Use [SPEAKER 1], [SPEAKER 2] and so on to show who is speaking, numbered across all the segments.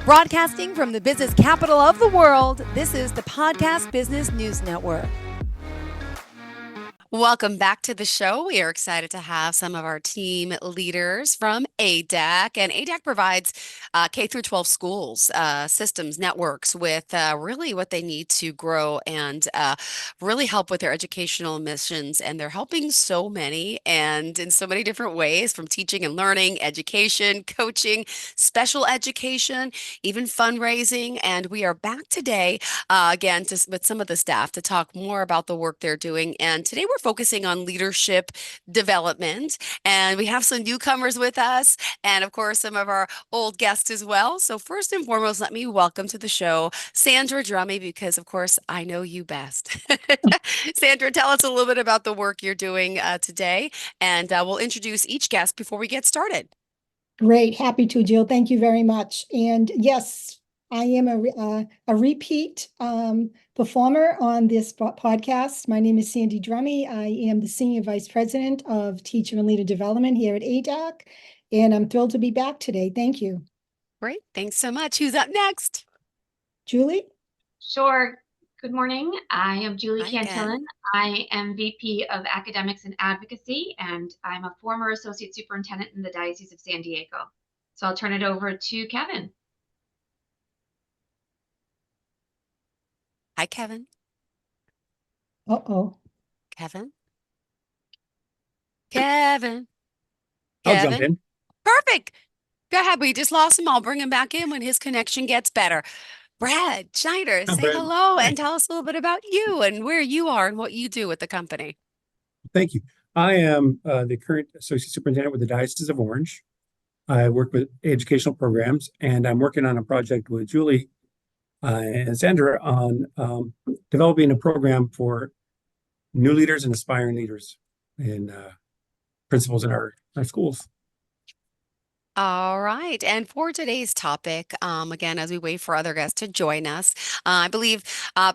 [SPEAKER 1] Broadcasting from the business capital of the world, this is the Podcast Business News Network. Welcome back to the show. We are excited to have some of our team leaders from ADAC, and ADAC provides K through 12 schools, systems, networks with really what they need to grow and really help with their educational missions. And they're helping so many and in so many different ways, from teaching and learning, education, coaching, special education, even fundraising. And we are back today again with some of the staff to talk more about the work they're doing. And today we're focusing on leadership development. And we have some newcomers with us, and of course, some of our old guests as well. So, first and foremost, let me welcome to the show Sandra Drummy, because of course, I know you best. Sandra, tell us a little bit about the work you're doing today, and we'll introduce each guest before we get started.
[SPEAKER 2] Great. Happy to, Jill. Thank you very much. And yes, I am a repeat performer on this podcast. My name is Sandy Drummy. I am the Senior Vice President of Teacher and Leader Development here at ADAC, and I'm thrilled to be back today. Thank you.
[SPEAKER 1] Great. Thanks so much. Who's up next?
[SPEAKER 2] Julie?
[SPEAKER 3] Sure. Good morning. I am Julie
[SPEAKER 1] Hi,
[SPEAKER 3] Cantillon.
[SPEAKER 1] Jen.
[SPEAKER 3] I am VP of Academics and Advocacy, and I'm a former Associate Superintendent in the Diocese of San Diego. So I'll turn it over to Kevin.
[SPEAKER 1] Hi, Kevin.
[SPEAKER 2] Uh-oh.
[SPEAKER 1] Kevin. Kevin.
[SPEAKER 4] I'll jump in.
[SPEAKER 1] Perfect. Go ahead. We just lost him. I'll bring him back in when his connection gets better. Brad Schneider, say
[SPEAKER 4] Brad.
[SPEAKER 1] hello
[SPEAKER 4] Hi.
[SPEAKER 1] and tell us a little bit about you and where you are and what you do with the company.
[SPEAKER 4] Thank you. I am the current Associate Superintendent with the Diocese of Orange. I work with educational programs, and I'm working on a project with Julie and Sandra on developing a program for new leaders and aspiring leaders and principals in our schools.
[SPEAKER 1] All right. And for today's topic, again, as we wait for other guests to join us, I believe,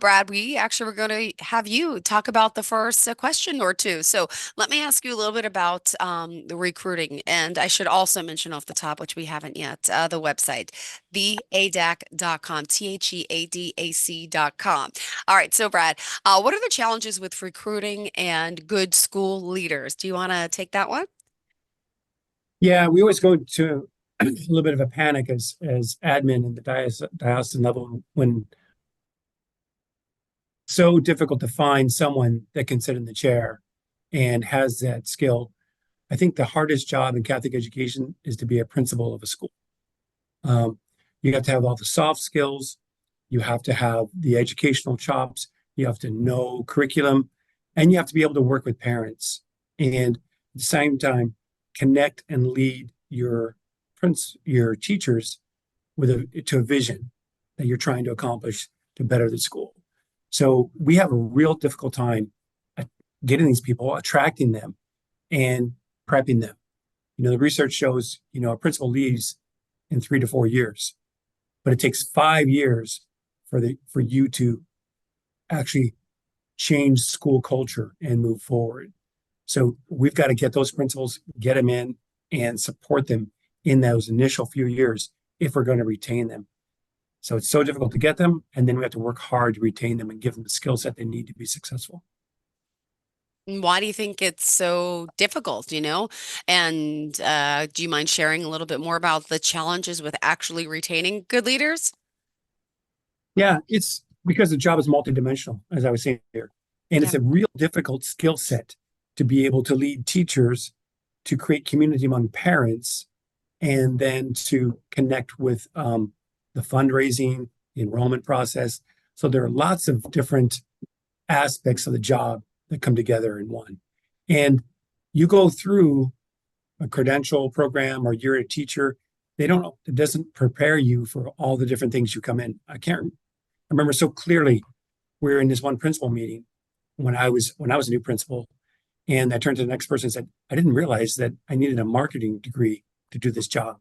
[SPEAKER 1] Brad, we actually were going to have you talk about the first question or two. So let me ask you a little bit about the recruiting. And I should also mention off the top, which we haven't yet, the website, theadac.com, theadac.com. All right. So, Brad, what are the challenges with recruiting and good school leaders? Do you want to take that one?
[SPEAKER 4] Yeah, we always go to a little bit of a panic as admin in the diocesan level when so difficult to find someone that can sit in the chair and has that skill. I think the hardest job in Catholic education is to be a principal of a school. You have to have all the soft skills. You have to have the educational chops. You have to know curriculum, and you have to be able to work with parents. And at the same time, connect and lead your teachers to a vision that you're trying to accomplish to better the school. So we have a real difficult time at getting these people, attracting them, and prepping them. The research shows, a principal leaves in 3 to 4 years, but it takes 5 years for you to actually change school culture and move forward. So we've got to get those principals, get them in, and support them in those initial few years if we're going to retain them. So it's so difficult to get them, and then we have to work hard to retain them and give them the skill set they need to be successful.
[SPEAKER 1] Why do you think it's so difficult, And do you mind sharing a little bit more about the challenges with actually retaining good leaders?
[SPEAKER 4] Yeah, it's because the job is multidimensional, as I was saying here. And it's a real difficult skill set to be able to lead teachers, to create community among parents, and then to connect with the fundraising, the enrollment process. So there are lots of different aspects of the job that come together in one. And you go through a credential program or you're a teacher, it doesn't prepare you for all the different things you come in. I remember so clearly, we were in this one principal meeting when I was a new principal. And I turned to the next person and said, I didn't realize that I needed a marketing degree to do this job,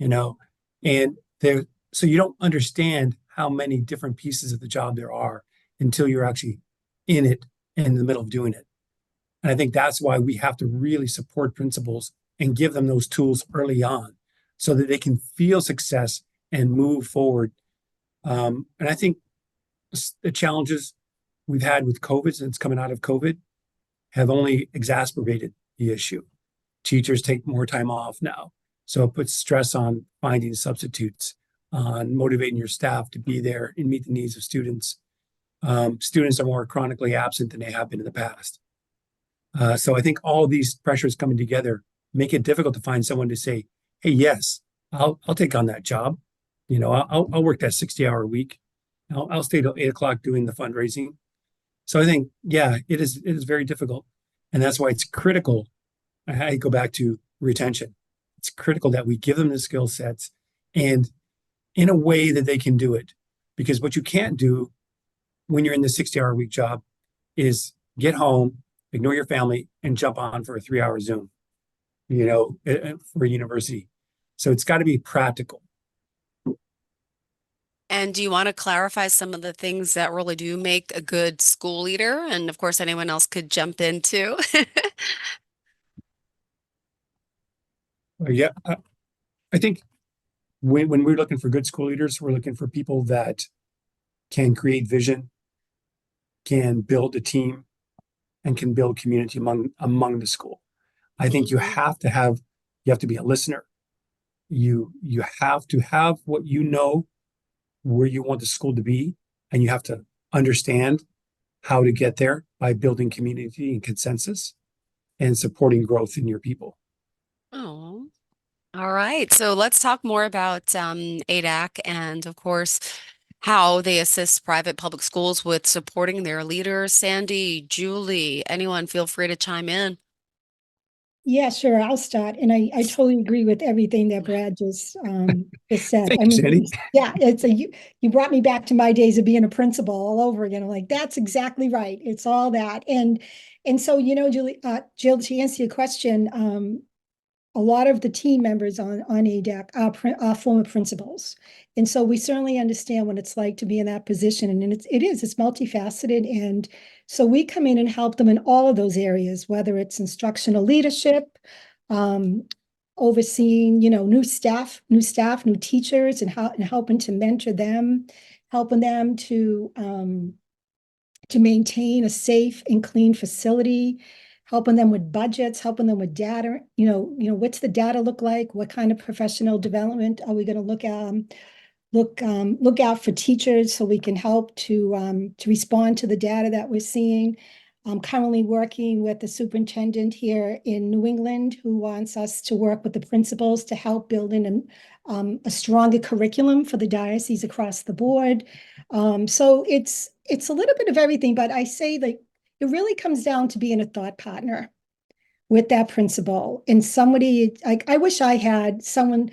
[SPEAKER 4] and so you don't understand how many different pieces of the job there are until you're actually in it and in the middle of doing it. And I think that's why we have to really support principals and give them those tools early on so that they can feel success and move forward. And I think the challenges we've had with COVID since coming out of COVID have only exacerbated the issue. Teachers take more time off now. So it puts stress on finding substitutes, on motivating your staff to be there and meet the needs of students. Students are more chronically absent than they have been in the past. So I think all these pressures coming together make it difficult to find someone to say, "Hey, yes, I'll take on that job. I'll work that 60-hour week. I'll stay till 8 o'clock doing the fundraising." So I think, yeah, it is very difficult, and that's why it's critical. I go back to retention. It's critical that we give them the skill sets and in a way that they can do it, because what you can't do when you're in the 60-hour week job is get home, ignore your family, and jump on for a 3-hour Zoom, for a university. So it's got to be practical.
[SPEAKER 1] And do you want to clarify some of the things that really do make a good school leader? And of course, anyone else could jump in too.
[SPEAKER 4] Yeah, I think when we're looking for good school leaders, we're looking for people that can create vision, can build a team, and can build community among the school. I think
[SPEAKER 1] Mhm.
[SPEAKER 4] you have to be a listener. You have to have what you know where you want the school to be, and you have to understand how to get there by building community and consensus and supporting growth in your people.
[SPEAKER 1] Oh, all right. So let's talk more about ADAC and, of course, how they assist private public schools with supporting their leaders. Sandy, Julie, anyone, feel free to chime in.
[SPEAKER 2] Yeah, sure. I'll start. And I totally agree with everything that Brad just said.
[SPEAKER 4] Thank
[SPEAKER 2] I
[SPEAKER 4] you,
[SPEAKER 2] mean,
[SPEAKER 4] Sandy.
[SPEAKER 2] yeah, you brought me back to my days of being a principal all over again. I'm like, that's exactly right. It's all that. And so, Julie, Jill, to answer your question, a lot of the team members on ADAC are former principals. And so we certainly understand what it's like to be in that position. And it's multifaceted. And so we come in and help them in all of those areas, whether it's instructional leadership, um, overseeing, new teachers and helping to mentor them, helping them to maintain a safe and clean facility, helping them with budgets, helping them with data. What's the data look like? What kind of professional development are we going to look at? Look out for teachers so we can help to respond to the data that we're seeing. I'm currently working with the superintendent here in New England who wants us to work with the principals to help build in a stronger curriculum for the diocese across the board. So it's a little bit of everything, but I say that it really comes down to being a thought partner with that principal and somebody like I wish I had someone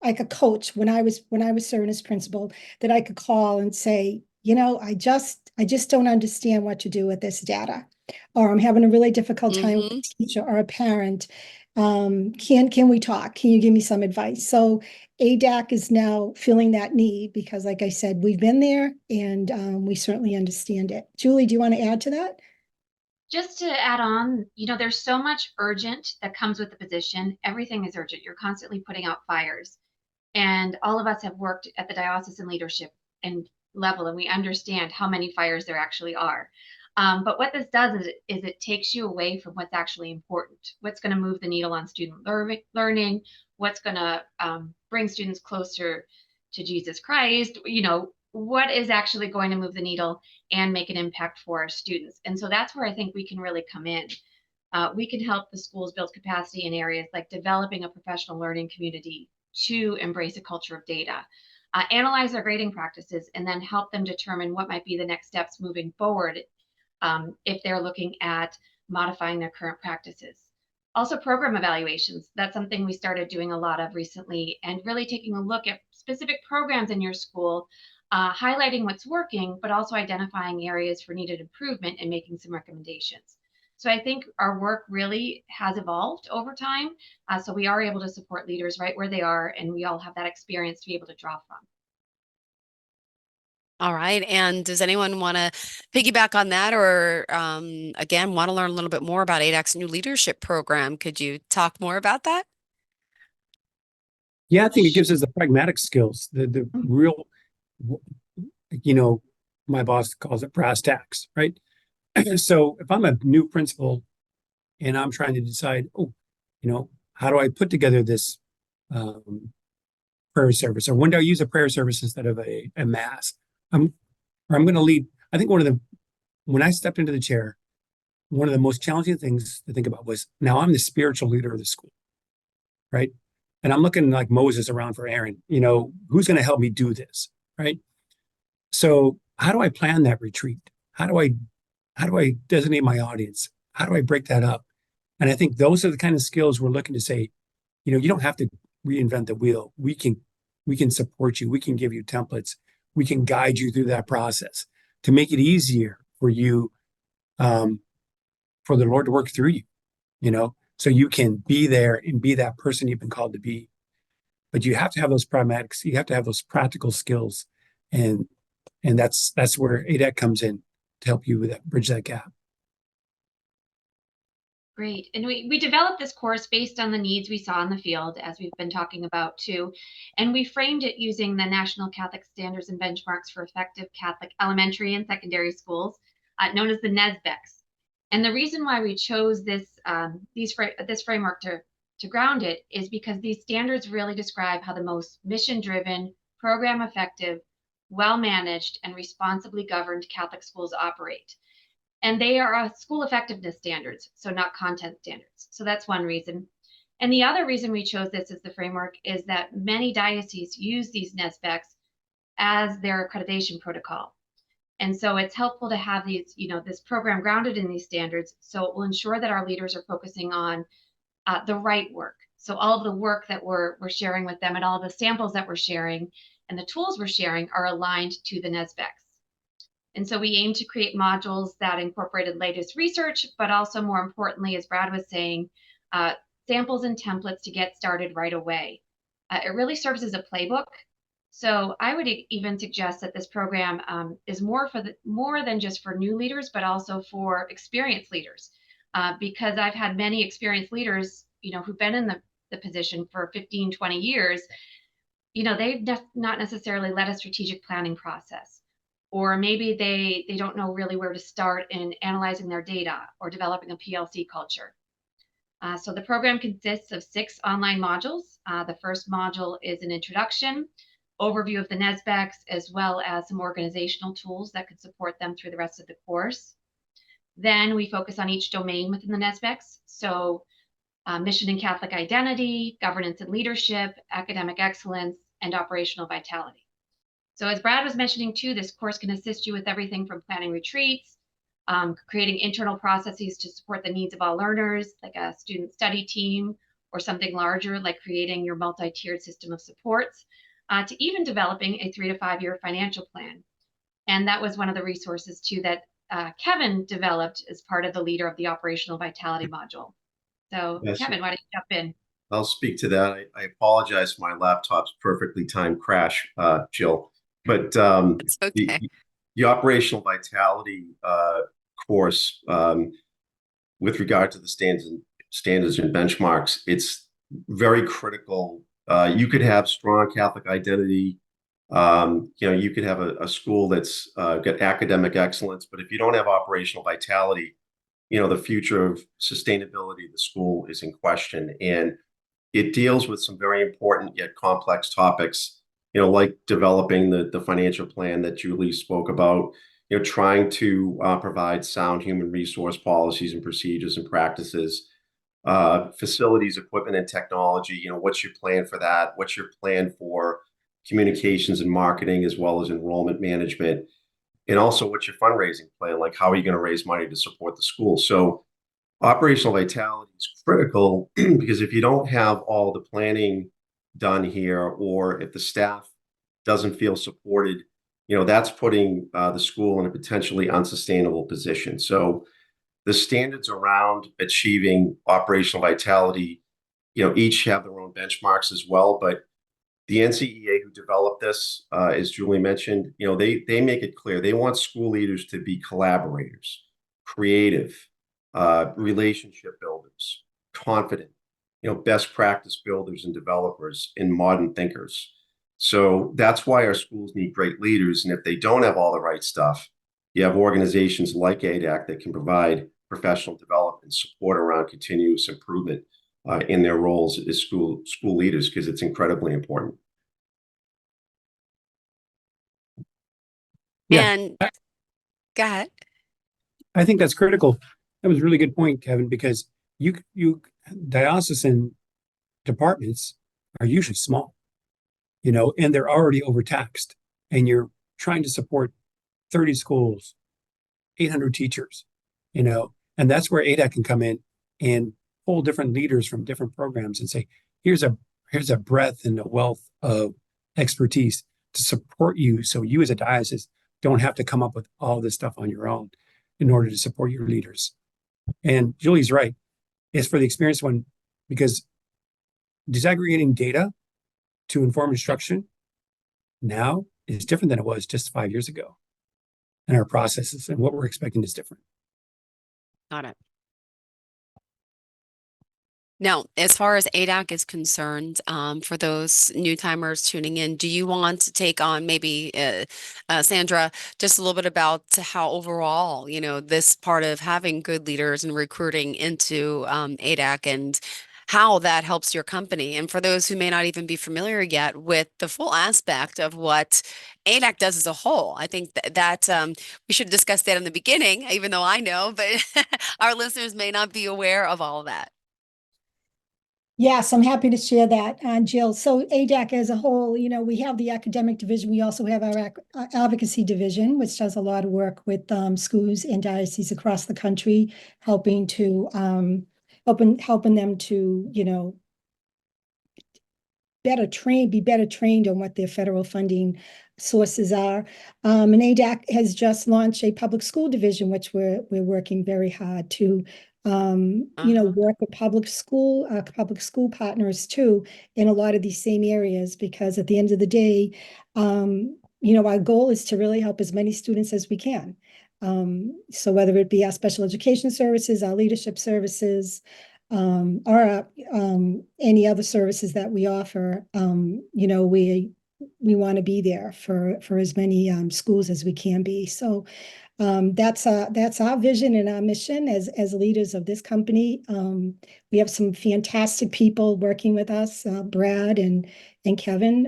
[SPEAKER 2] like a coach when I was serving as principal that I could call and say, I just don't understand what to do with this data, or I'm having a really difficult time with
[SPEAKER 1] Hmm.
[SPEAKER 2] a teacher or a parent. Can we talk? Can you give me some advice? So ADAC is now filling that need because, like I said, we've been there and we certainly understand it. Julie, do you want to add to that?
[SPEAKER 3] Just to add on, there's so much urgent that comes with the position. Everything is urgent. You're constantly putting out fires. And all of us have worked at the diocesan leadership and level, and we understand how many fires there actually are. But what this does is it takes you away from what's actually important, what's going to move the needle on student learning, what's going to bring students closer to Jesus Christ, what is actually going to move the needle and make an impact for our students. And so that's where I think we can really come in. We can help the schools build capacity in areas like developing a professional learning community to embrace a culture of data, analyze their grading practices, and then help them determine what might be the next steps moving forward if they're looking at modifying their current practices. Also, program evaluations. That's something we started doing a lot of recently, and really taking a look at specific programs in your school, highlighting what's working, but also identifying areas for needed improvement and making some recommendations. So I think our work really has evolved over time. So we are able to support leaders right where they are, and we all have that experience to be able to draw from.
[SPEAKER 1] All right. And does anyone want to piggyback on that or, again, want to learn a little bit more about ADAC's new leadership program? Could you talk more about that?
[SPEAKER 4] Yeah, I think it gives us the pragmatic skills, the real, you know, my boss calls it brass tacks, right? So if I'm a new principal and I'm trying to decide, oh, how do I put together this um, prayer service, or when do I use a prayer service instead of a mass? I'm or I'm going to lead. I think when I stepped into the chair, one of the most challenging things to think about was now I'm the spiritual leader of the school, right? And I'm looking like Moses around for Aaron, who's going to help me do this, right? So how do I plan that retreat? How do I designate my audience? How do I break that up? And I think those are the kind of skills we're looking to say, you don't have to reinvent the wheel. We can support you. We can give you templates. We can guide you through that process to make it easier for you, for the Lord to work through so you can be there and be that person you've been called to be. But you have to have those pragmatics. You have to have those practical skills, and that's where ADAC comes in to help you with that, bridge that gap.
[SPEAKER 3] Great. And we developed this course based on the needs we saw in the field, as we've been talking about too. And we framed it using the National Catholic Standards and Benchmarks for Effective Catholic Elementary and Secondary Schools, known as the NESBECs. And the reason why we chose this framework to ground it is because these standards really describe how the most mission-driven, program-effective, well-managed, and responsibly governed Catholic schools operate. And they are school effectiveness standards, so not content standards. So that's one reason. And the other reason we chose this as the framework is that many dioceses use these NESBECs as their accreditation protocol. And so it's helpful to have this program grounded in these standards, so it will ensure that our leaders are focusing on the right work. So all of the work that we're sharing with them and all of the samples that we're sharing and the tools we're sharing are aligned to the NESBECs. And so we aim to create modules that incorporated latest research, but also more importantly, as Brad was saying, samples and templates to get started right away. It really serves as a playbook. So I would even suggest that this program is more than just for new leaders, but also for experienced leaders. Because I've had many experienced leaders, who've been in the position for 15, 20 years, they've not necessarily led a strategic planning process. Or maybe they don't know really where to start in analyzing their data or developing a PLC culture. So the program consists of 6 online modules. The first module is an introduction, overview of the NESBECs, as well as some organizational tools that could support them through the rest of the course. Then we focus on each domain within the NESBECs. So mission and Catholic identity, governance and leadership, academic excellence, and operational vitality. So as Brad was mentioning too, this course can assist you with everything from planning retreats, creating internal processes to support the needs of all learners, like a student study team, or something larger, like creating your multi-tiered system of supports, to even developing a 3 to 5 year financial plan. And that was one of the resources too that Kevin developed as part of the leader of the operational vitality module. So yes. Kevin, why don't you jump in?
[SPEAKER 5] I'll speak to that. I apologize for my laptop's perfectly timed crash, Jill. But
[SPEAKER 1] it's okay.
[SPEAKER 5] The operational vitality course, with regard to the standards and benchmarks, it's very critical. You could have strong Catholic identity. You could have a school that's got academic excellence, but if you don't have operational vitality, the future of sustainability of the school is in question. And it deals with some very important yet complex topics, like developing the financial plan that Julie spoke about, trying to provide sound human resource policies and procedures and practices, facilities, equipment, and technology. What's your plan for that? What's your plan for communications and marketing, as well as enrollment management? And also, what's your fundraising plan? Like, how are you going to raise money to support the school? So operational vitality is critical because if you don't have all the planning done here, or if the staff doesn't feel supported, that's putting the school in a potentially unsustainable position. So the standards around achieving operational vitality, each have their own benchmarks as well. But the NCEA, who developed this, as Julie mentioned, they make it clear they want school leaders to be collaborators, creative, relationship builders, confident, best practice builders and developers and modern thinkers. So that's why our schools need great leaders. And if they don't have all the right stuff, you have organizations like ADAC that can provide professional development support around continuous improvement in their roles as school leaders, because it's incredibly important.
[SPEAKER 4] Yeah,
[SPEAKER 1] And go ahead.
[SPEAKER 4] I think that's critical. That was a really good point, Kevin, because you diocesan departments are usually small, and they're already overtaxed, and you're trying to support 30 schools, 800 teachers, and that's where ADAC can come in and pull different leaders from different programs and say, here's a breadth and a wealth of expertise to support you, so you as a diocese don't have to come up with all this stuff on your own in order to support your leaders. And Julie's right. It's for the experienced one, because disaggregating data to inform instruction now is different than it was just 5 years ago. And our processes and what we're expecting is different.
[SPEAKER 1] Got it. Now, as far as ADAC is concerned, for those new timers tuning in, do you want to take on maybe, Sandra, just a little bit about how overall, this part of having good leaders and recruiting into ADAC and how that helps your company? And for those who may not even be familiar yet with the full aspect of what ADAC does as a whole, I think that we should discuss that in the beginning, even though I know, but our listeners may not be aware of all of that.
[SPEAKER 2] Yes, I'm happy to share that, Jill. So ADAC as a whole, we have the academic division. We also have our advocacy division, which does a lot of work with schools and dioceses across the country, helping them to, be better trained on what their federal funding sources are. And ADAC has just launched a public school division, which we're working very hard to work with public school partners too in a lot of these same areas, because at the end of the day, our goal is to really help as many students as we can. So whether it be our special education services, our leadership services, or any other services that we offer, we want to be there for as many schools as we can be. So that's our vision and our mission as leaders of this company. We have some fantastic people working with us. Brad and Kevin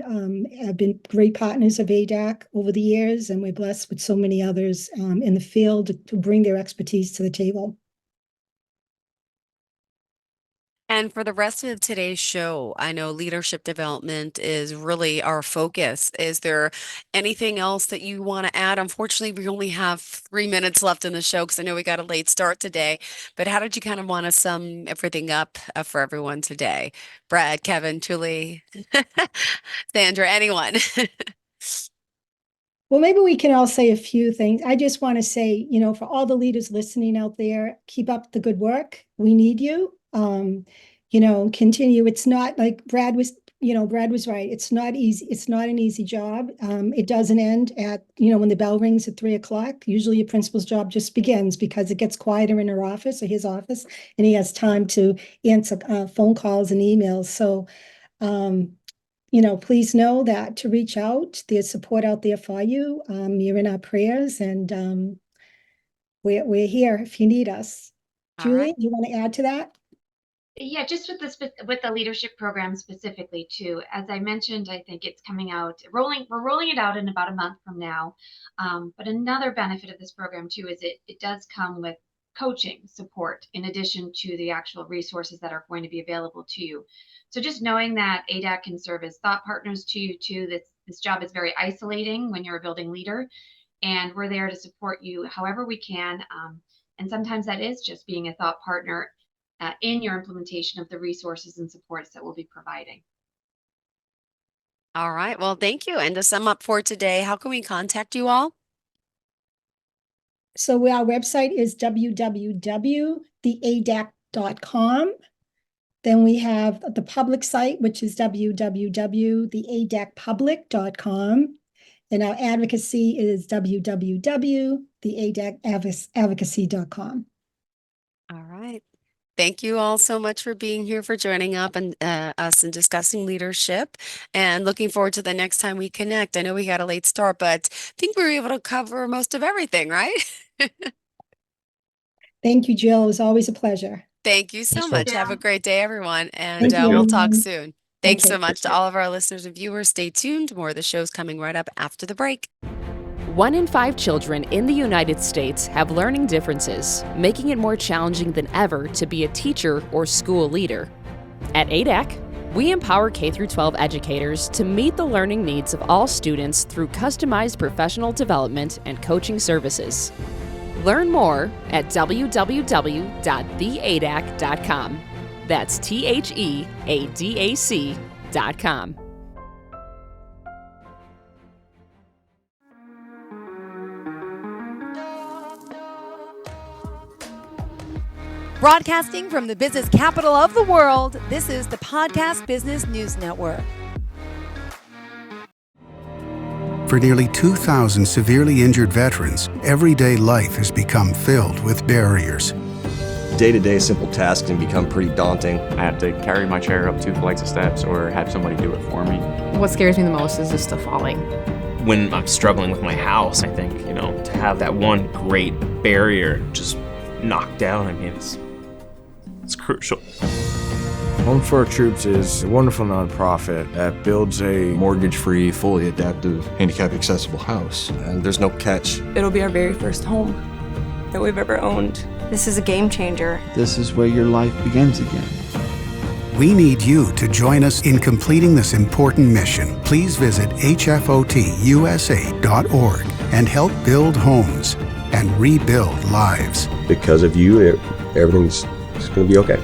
[SPEAKER 2] have been great partners of ADAC over the years, and we're blessed with so many others in the field to bring their expertise to the table.
[SPEAKER 1] And for the rest of today's show, I know leadership development is really our focus. Is there anything else that you want to add? Unfortunately, we only have 3 minutes left in the show because I know we got a late start today. But how did you kind of want to sum everything up for everyone today? Brad, Kevin, Julie, Sandra, anyone?
[SPEAKER 2] Well, maybe we can all say a few things. I just want to say, for all the leaders listening out there, keep up the good work. We need you. Continue. It's not like Brad was right. It's not easy. It's not an easy job. It doesn't end at, when the bell rings at 3 o'clock. Usually a principal's job just begins because it gets quieter in her office or his office, and he has time to answer phone calls and emails. So, please know that to reach out, there's support out there for you. You're in our prayers, and we're here if you need us.
[SPEAKER 1] All right.
[SPEAKER 2] Julie, do you want to add to that?
[SPEAKER 3] Yeah, just with the leadership program specifically too. As I mentioned, I think it's coming out we're rolling it out in about a month from now. But another benefit of this program too is it does come with coaching support in addition to the actual resources that are going to be available to you. So just knowing that ADAC can serve as thought partners to you too. This job is very isolating when you're a building leader, and we're there to support you however we can. And sometimes that is just being a thought partner in your implementation of the resources and supports that we'll be providing.
[SPEAKER 1] All right. Well, thank you. And to sum up for today, how can we contact you all?
[SPEAKER 2] So our website is www.theadac.com. Then we have the public site, which is www.theadacpublic.com. And our advocacy is www.theadacadvocacy.com.
[SPEAKER 1] All right. Thank you all so much for being here, for joining up and us and discussing leadership, and looking forward to the next time we connect. I know we got a late start, but I think we were able to cover most of everything, right?
[SPEAKER 2] Thank you, Jill. It was always a pleasure.
[SPEAKER 1] Thank you so
[SPEAKER 4] Thanks,
[SPEAKER 1] much.
[SPEAKER 4] folks.
[SPEAKER 1] Have a great day, everyone. And
[SPEAKER 2] Thank you,
[SPEAKER 1] we'll talk
[SPEAKER 2] everyone.
[SPEAKER 1] soon. Thanks
[SPEAKER 2] Okay.
[SPEAKER 1] so much to all of our listeners and viewers. Stay tuned. More of the show's coming right up after the break.
[SPEAKER 6] 1 in 5 children in the United States have learning differences, making it more challenging than ever to be a teacher or school leader. At ADAC, we empower K-12 educators to meet the learning needs of all students through customized professional development and coaching services. Learn more at www.theadac.com. That's THEADAC.com.
[SPEAKER 7] Broadcasting from the business capital of the world, this is the Podcast Business News Network.
[SPEAKER 8] For nearly 2,000 severely injured veterans, everyday life has become filled with barriers.
[SPEAKER 9] Day-to-day simple tasks can become pretty daunting.
[SPEAKER 10] I have to carry my chair up 2 flights of steps or have somebody do it for me.
[SPEAKER 11] What scares me the most is just the falling.
[SPEAKER 12] When I'm struggling with my house, I think, to have that one great barrier just knocked down, I mean, it's crucial.
[SPEAKER 13] Home for Our Troops is a wonderful nonprofit that builds a
[SPEAKER 14] mortgage-free, fully adaptive, handicap-accessible house.
[SPEAKER 9] And there's no catch.
[SPEAKER 15] It'll be our very first home that we've ever owned. This is a game changer.
[SPEAKER 16] This is where your life begins again.
[SPEAKER 8] We need you to join us in completing this important mission. Please visit hfotusa.org and help build homes and rebuild lives.
[SPEAKER 9] Because of you, everything's going to be okay.